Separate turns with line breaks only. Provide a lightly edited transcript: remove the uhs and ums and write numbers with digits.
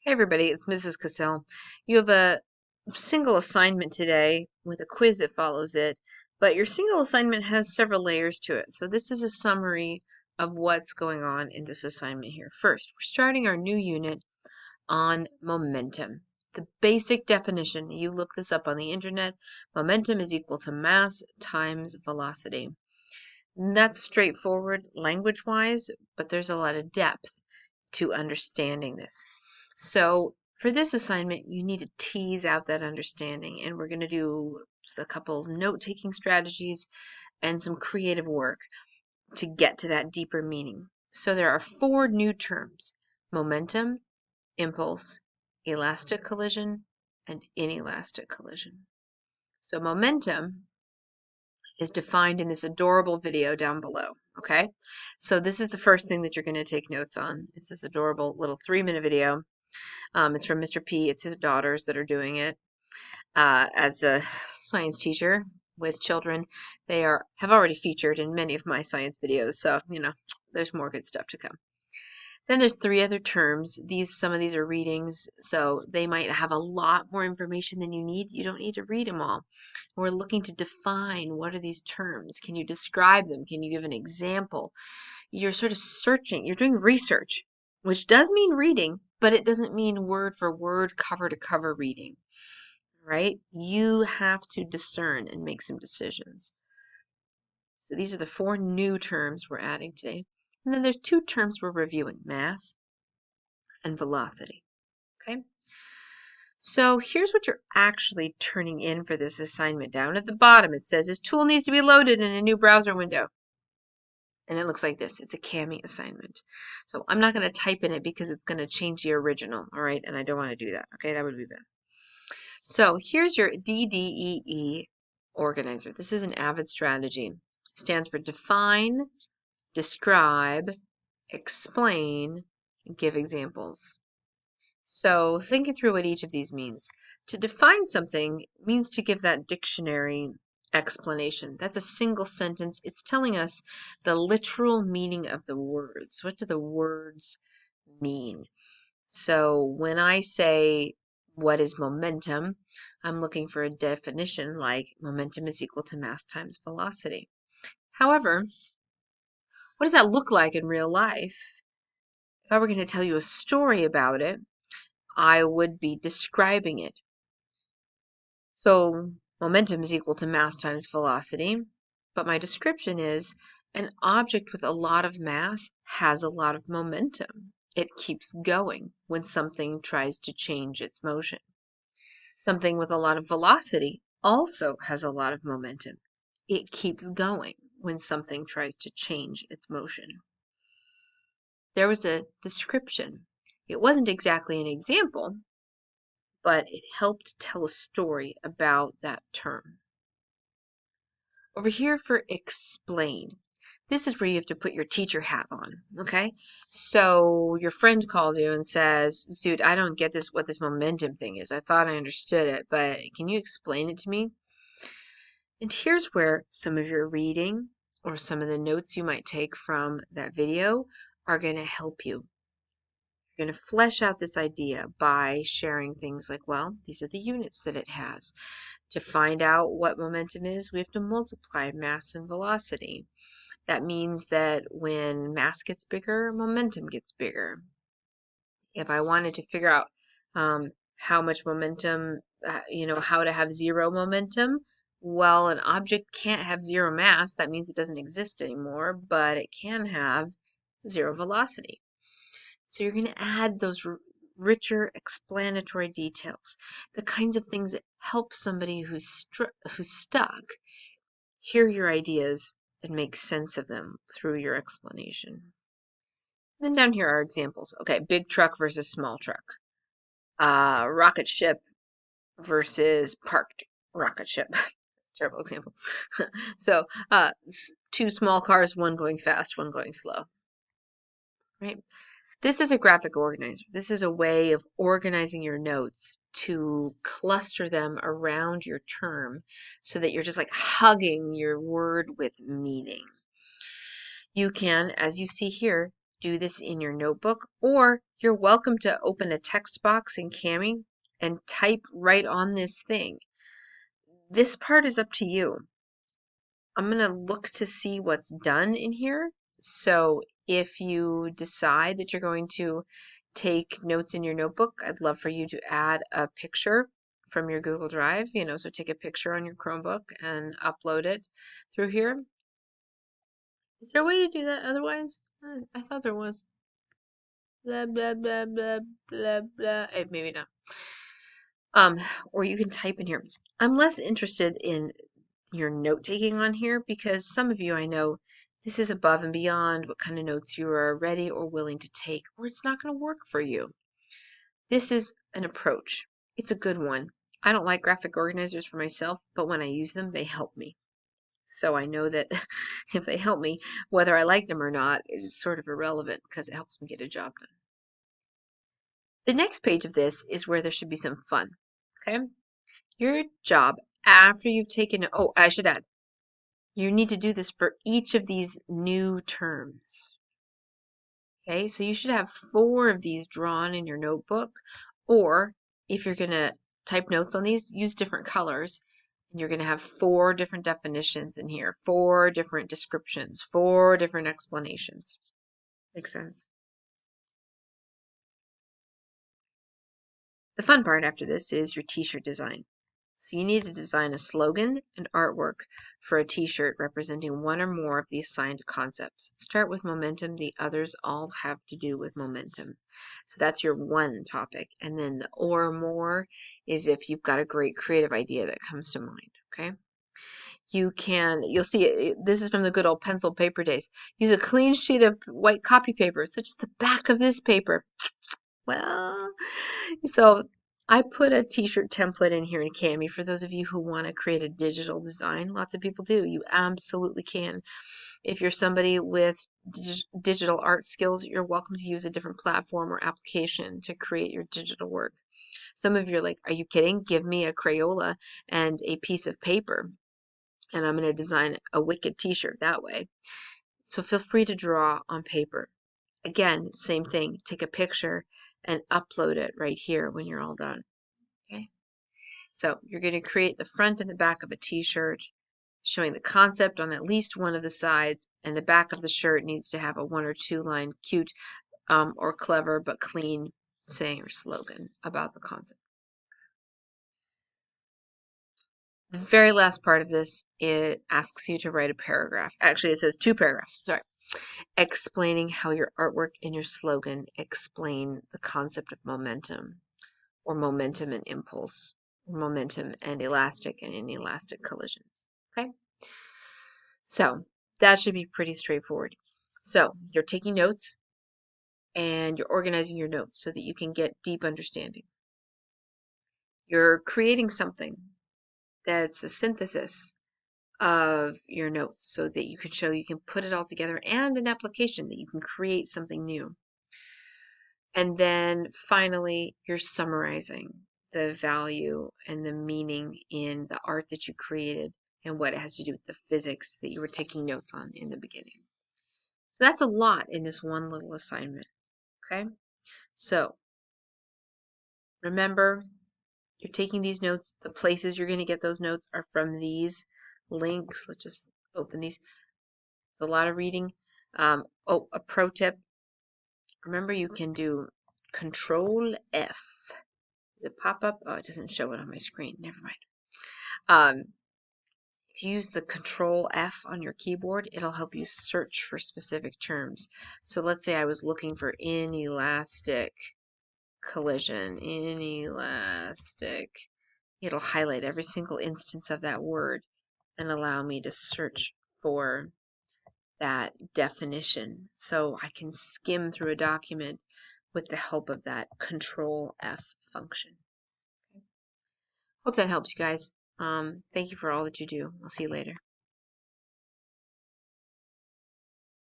Hey everybody, it's Mrs. Cassell. You have a single assignment today with a quiz that follows it, but your single assignment has several layers to it. So this is a summary of what's going on in this assignment here. First, we're starting our new unit on momentum. The basic definition, you look this up on the internet, momentum is equal to mass times velocity. And that's straightforward language-wise, but there's a lot of depth to understanding this. So for this assignment, you need to tease out that understanding, and we're going to do a couple note-taking strategies and some creative work to get to that deeper meaning. So there are 4 new terms: momentum, impulse, elastic collision, and inelastic collision. So momentum is defined in this adorable video down below, okay? So this is the first thing that you're going to take notes on. It's this adorable little 3-minute video. It's from Mr. P. It's his daughters that are doing it. As a science teacher with children, they have already featured in many of my science videos, so there's more good stuff to come. Then there's 3 other terms. Some of these are readings, so they might have a lot more information than you need. You don't need to read them all. We're looking to define, what are these terms? Can you describe them? Can you give an example? You're sort of searching. You're doing research, which does mean reading, but it doesn't mean word for word, cover to cover reading, right? You have to discern and make some decisions. So these are the 4 new terms we're adding today. And then there's 2 terms we're reviewing: mass and velocity. Okay? So here's what you're actually turning in for this assignment. Down at the bottom, it says this tool needs to be loaded in a new browser window. And it looks like this. It's a Kami assignment. So I'm not going to type in it because it's going to change the original, all right? And I don't want to do that, okay? That would be bad. So here's your DDEE Organizer. This is an AVID strategy. It stands for define, describe, explain, and give examples. So thinking through what each of these means. To define something means to give that dictionary explanation. That's a single sentence. It's telling us the literal meaning of the words. What do the words mean? So when I say, what is momentum? I'm looking for a definition like momentum is equal to mass times velocity. However, what does that look like in real life? If I were going to tell you a story about it, I would be describing it. So momentum is equal to mass times velocity, but my description is an object with a lot of mass has a lot of momentum. It keeps going when something tries to change its motion. Something with a lot of velocity also has a lot of momentum. It keeps going when something tries to change its motion. There was a description. It wasn't exactly an example, but it helped tell a story about that term. Over here for explain. This is where you have to put your teacher hat on, okay? So your friend calls you and says, dude, I don't get what this momentum thing is. I thought I understood it, but can you explain it to me? And here's where some of your reading or some of the notes you might take from that video are going to help you. You're going to flesh out this idea by sharing things like, well, these are the units that it has. To find out what momentum is, we have to multiply mass and velocity. That means that when mass gets bigger, momentum gets bigger. If I wanted to figure out how much momentum, how to have 0 momentum, well, an object can't have 0 mass. That means it doesn't exist anymore, but it can have 0 velocity. So you're going to add those richer explanatory details, the kinds of things that help somebody who's stuck hear your ideas and make sense of them through your explanation. Then down here are examples. Okay, big truck versus small truck. Rocket ship versus parked rocket ship. Terrible example. So 2 small cars, one going fast, one going slow. Right? This is a graphic organizer. This is a way of organizing your notes to cluster them around your term so that you're just like hugging your word with meaning. You can, as you see here, do this in your notebook, or you're welcome to open a text box in Kami and type right on this thing. This part is up to you. I'm going to look to see what's done in here. So if you decide that you're going to take notes in your notebook, I'd love for you to add a picture from your Google Drive, so take a picture on your Chromebook and upload it through here. Is there a way to do that otherwise? I thought there was. Blah, blah, blah, blah, blah, blah. Maybe not. Or you can type in here. I'm less interested in your note taking on here because some of you, I know, this is above and beyond what kind of notes you are ready or willing to take, or it's not going to work for you. This is an approach. It's a good one. I don't like graphic organizers for myself, but when I use them, they help me. So I know that if they help me, whether I like them or not, it's sort of irrelevant because it helps me get a job done. The next page of this is where there should be some fun. Okay? Your job after you've taken, oh, I should add, you need to do this for each of these new terms. Okay, so you should have 4 of these drawn in your notebook, or if you're going to type notes on these, use different colors, and you're going to have 4 different definitions in here, 4 different descriptions, 4 different explanations. Makes sense? The fun part after this is your t-shirt design. So you need to design a slogan and artwork for a t-shirt representing one or more of the assigned concepts. Start with momentum. The others all have to do with momentum. So that's your one topic. And then the or more is if you've got a great creative idea that comes to mind. Okay. You'll see, this is from the good old pencil paper days. Use a clean sheet of white copy paper, such as the back of this paper. Well, so I put a t-shirt template in here in Kami for those of you who want to create a digital design. Lots of people do. You absolutely can. If you're somebody with digital art skills, you're welcome to use a different platform or application to create your digital work. Some of you are like, are you kidding? Give me a Crayola and a piece of paper, and I'm going to design a wicked t-shirt that way. So feel free to draw on paper. Again, same thing. Take a picture and upload it right here when you're all done. Okay. So you're going to create the front and the back of a t-shirt, showing the concept on at least one of the sides, and the back of the shirt needs to have a 1 or 2 line cute or clever but clean saying or slogan about the concept. The very last part of this, it asks you to write a paragraph. Actually, it says 2 paragraphs. Sorry. Explaining how your artwork and your slogan explain the concept of momentum, or momentum and impulse, or momentum and elastic and inelastic collisions. Okay? So that should be pretty straightforward. So you're taking notes and you're organizing your notes so that you can get deep understanding. You're creating something that's a synthesis of your notes so that you can show you can put it all together, and an application that you can create something new. And then finally, you're summarizing the value and the meaning in the art that you created and what it has to do with the physics that you were taking notes on in the beginning. So that's a lot in this one little assignment. Okay? So remember, you're taking these notes. The places you're going to get those notes are from these links. Let's just open these. It's a lot of reading. Oh, a pro tip. Remember, you can do Control F. Does it pop up? Oh, it doesn't show it on my screen. Never mind. If you use the Control F on your keyboard, it'll help you search for specific terms. So let's say I was looking for inelastic collision, inelastic. It'll highlight every single instance of that word and allow me to search for that definition. So I can skim through a document with the help of that Control F function. Hope that helps you guys. Thank you for all that you do. I'll see you later.